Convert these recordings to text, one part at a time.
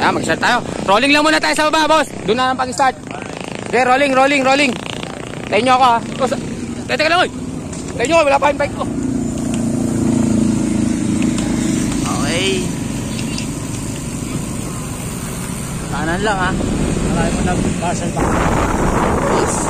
Yeah, mag-start tayo. Rolling lang muna tayo sa baba, boss. Doon na ang pag-start. Okay, rolling. Tayo nyo ako, ha. Teka lang, oy. Tayo nyo ako, wala pa yung bike ko. Okay. Kanan lang, ha. Marami mo nag-basal pa. Yes.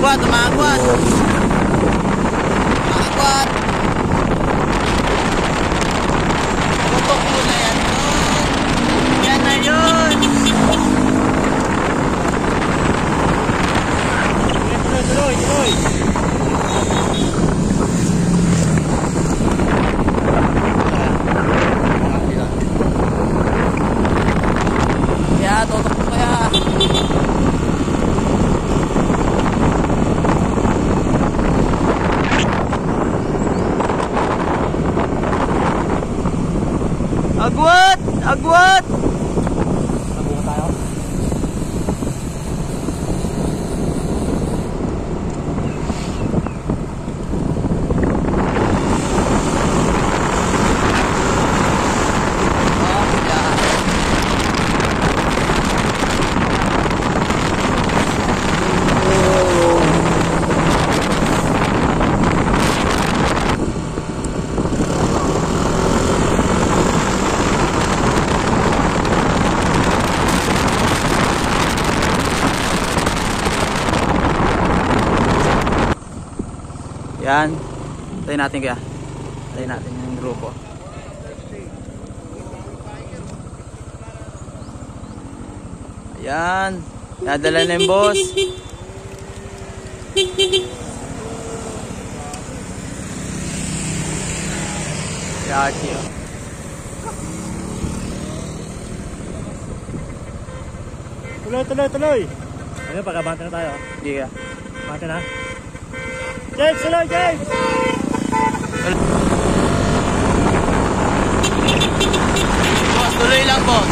Umagwat. Tutok mo na yan. Yan na yun. Tuloy. Ya, tutok mo kaya. Agwat! Nabunga tayo. Yan. Tayo natin kaya. Tayo natin yung grupo. Ayan. Nadala na yung boss. Yaki. Tuloy. Ayun, pagkabante na tayo. Sige ka. Bante na. James, tuloy, James! Boss, tuloy lang, boss.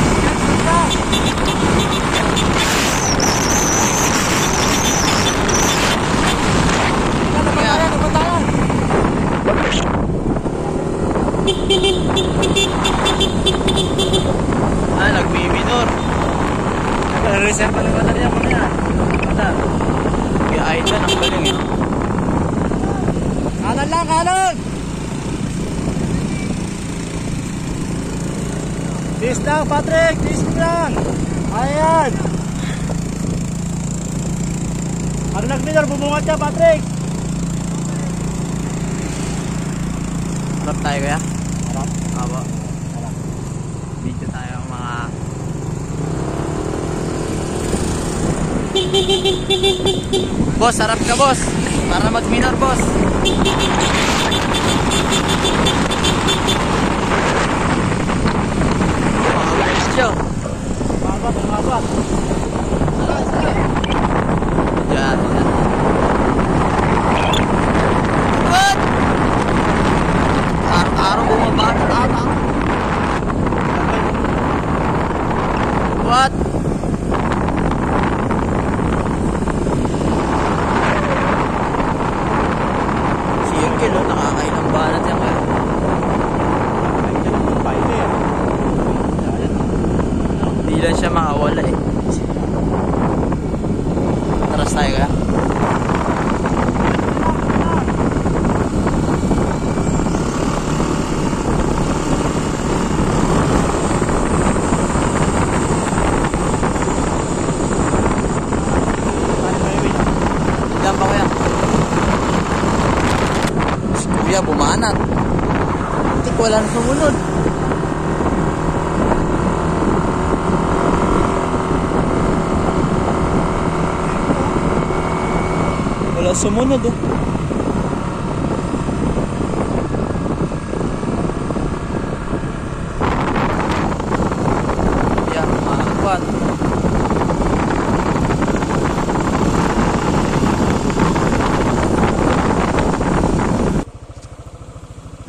Nagbiminor. Nag-reserve pa naman na niya po niya. Kaya ay na, ang galing eh. Kanan lang, Tagalog! Tiis lang, Patrick! Tiis lang! Ayan! Pag nag-minor, bumungat siya, Patrick! Harap tayo kaya? Harap? Aba. Dito tayo mga... Boss, harap ka boss! Para mag-minor boss! Mabat, mabat! Diyan, diyan. What? Araw-araw bumabata tata. What? Si Yungkil, oh, nakakailang banat yan kaya. Hindi lang siya makawala eh. Taras tayo kaya. Diyan ba kaya? Si Kuya bumanat. Hindi ko wala na sumunod. Wala sumunod oh. Yan, makakapad.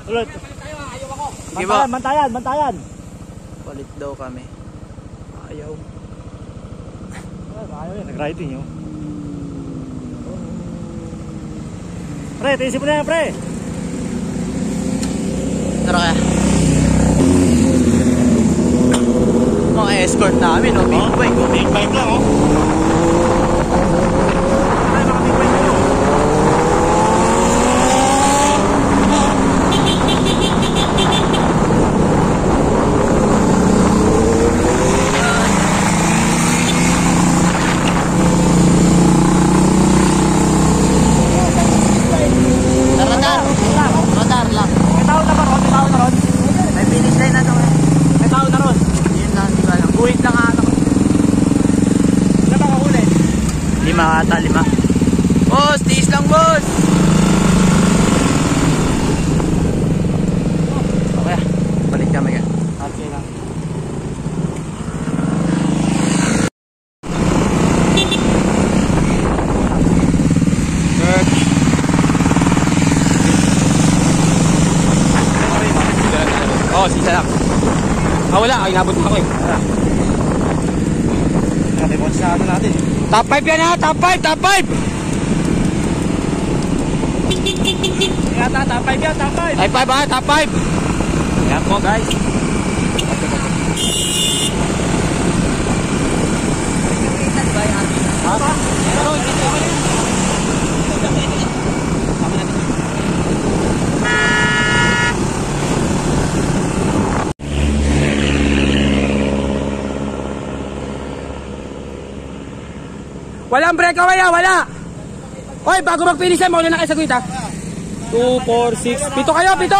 Ulit! Sige ba? Bantayan, bantayan! Palit daw kami. Ayaw. Ayaw yun, nag-riding yun. Pre, tiisin mo na yan, pre! Tara kaya. Mga escort namin, no? Big bike, oh. Big bike lang, oh! Ay, mga big bike yun! Radar lang. May tao na ba ron? May tao na ron? May finish line na doon. May tao na ron? Yun lang, di ba alam. Buhit lang ata. Ilan ba kahuli? 5 ata, 5. Boss, tiis lang boss. Okay, balik kami ka. Okay lang. Oh, sisa lang. Ah, wala. Ay, nabot mo ako eh. Natin sa ano natin. Top 5 yan ha. Top 5. Top 5. Ingata, top 5 yan, top 5. Top 5 ha. Top 5. Yan po guys. Walang break away ha. Wala. Hoy, bago mag-finish yan, mauna na kayo sa guhit ha. 2, 4, 6. Pito kayo, pito.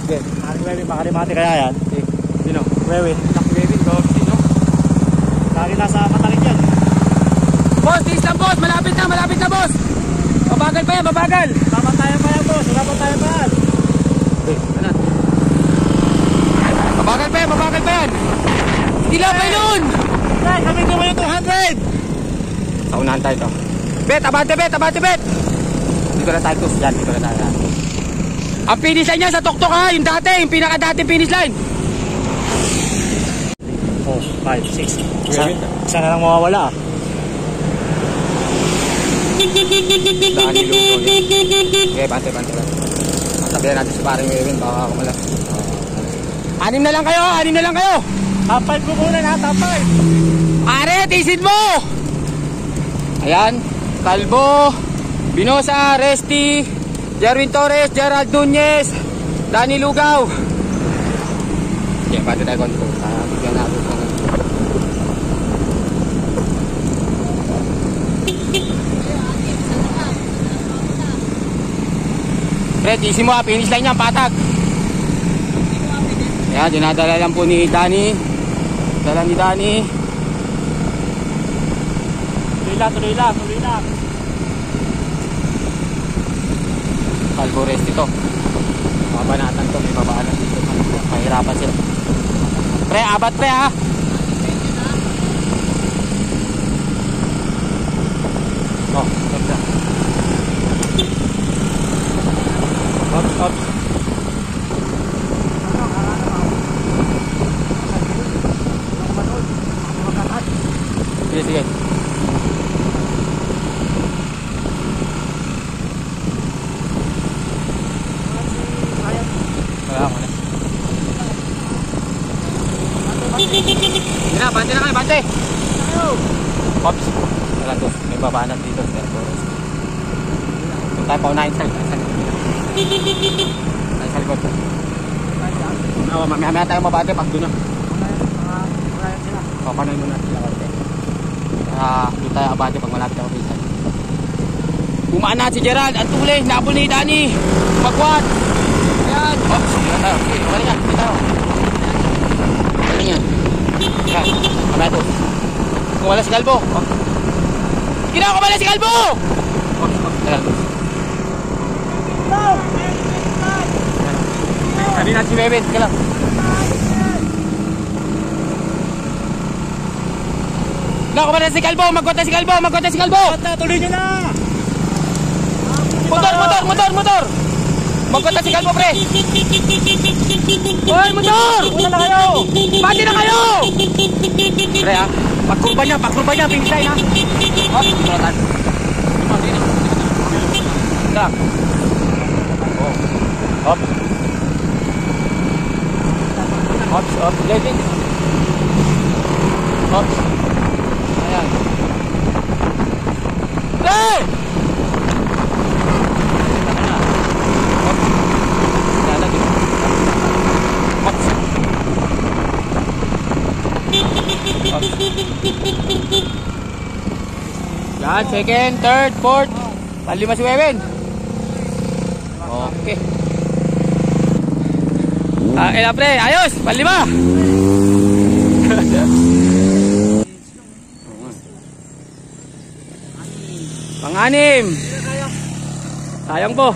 Okay. Makalimati kaya yan. Sino? Wewe. Nakawewin. Sino? Lagi nasa mataling yan. Boss, tiis lang boss. Malapit na boss. Mabagal pa yan, mabagal. Tayo pa yan, boss. Tayo pa yan. Ano? Mabagal pa yan. Hindi lang pa yun. Hey, kami ko yung 200. Sa unahan tayo to. Bet, abante bet. Dito na tayo tos. Yan, dito na tayo. Ang finish line niya sa tuktok ha. Yung dati, yung pinaka-dating finish line. 4, 5, 6. Isa na lang mawawala. Daan yung luto niya. Okay, bante. Sabihan natin si paring Wewin. Baka ako mala. 6 na lang kayo. Top 5 ko muna ha, top 5. Are, tisin mo! Ayan, Kalbo, Binosa, Resti, Jerwin Torres, Gerald Nunez, Danny Lugaw. Okay, pati tayo konti. Bigyan natin ito. Fred, easy mo ha. Finish line yan, patag. Ayan, dinadala lang po ni Danny. Dala ni Danny. Tuloy lang. Calvo rest ito. Mabanatan to, may babaanan dito. Mahirapan sila. Pre, abat pre ha. Oh, ganda. Ops. Sige. Bante na kayo, bante! Ops! Wala to, may babanat dito. Kung tayo pa unahin sa likod. Mamaya tayo mabante pag doon na. Papanoy muna sila karte. Doon tayo abante pag malapit ako dito. Bumaan na si Gerald at tuloy, nabol ni Danny. Magwat! Ayan! Ops! Dito tayo. Balik yan, dito tayo. Balik yan. Yan, mamaya to. Kumala si Calvo. Sige na, kumala si Calvo! Sabi na si Bebet, sige lang. Na, kumala si Calvo, magkota si Calvo! Tuloy nyo na! Motor! Magkota si Calvo, pre! Hoy, motor! Una na kayo! Pati na kayo! Pre ha, pagkurba niya, pingsay ha. Hop, tulatan. Dak. Hop. Hop, David. Hop. Ayan. Hey! Yan, second, third, fourth. Panlima si Wewen. Okay. Pre, ayos, panlima. Pang-anim. Sayang po.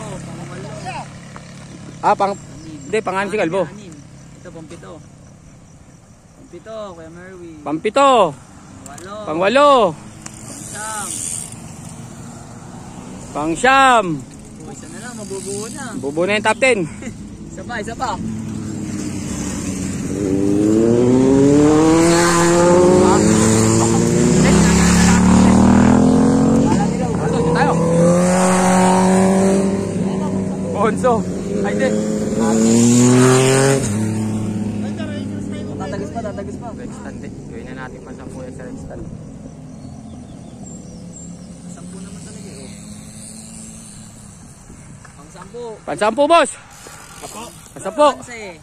Hindi, pang-anim si Calvo. Ito, pampito. Pampito, Kuya Merwi. Pampito. Pang-walo. Pang-walo. Pang-siyam. Isa na lang, mabubuo na. Bubuo na yung top 10. Isa pa. Tayo. Bonso. Ay, din. Tatagis pa. Red stand eh. Gawin na natin pansampu yan sa red stand. Sampu naman talaga eh. Pang-sampu. Pansampu, boss. Pansampu. Panse.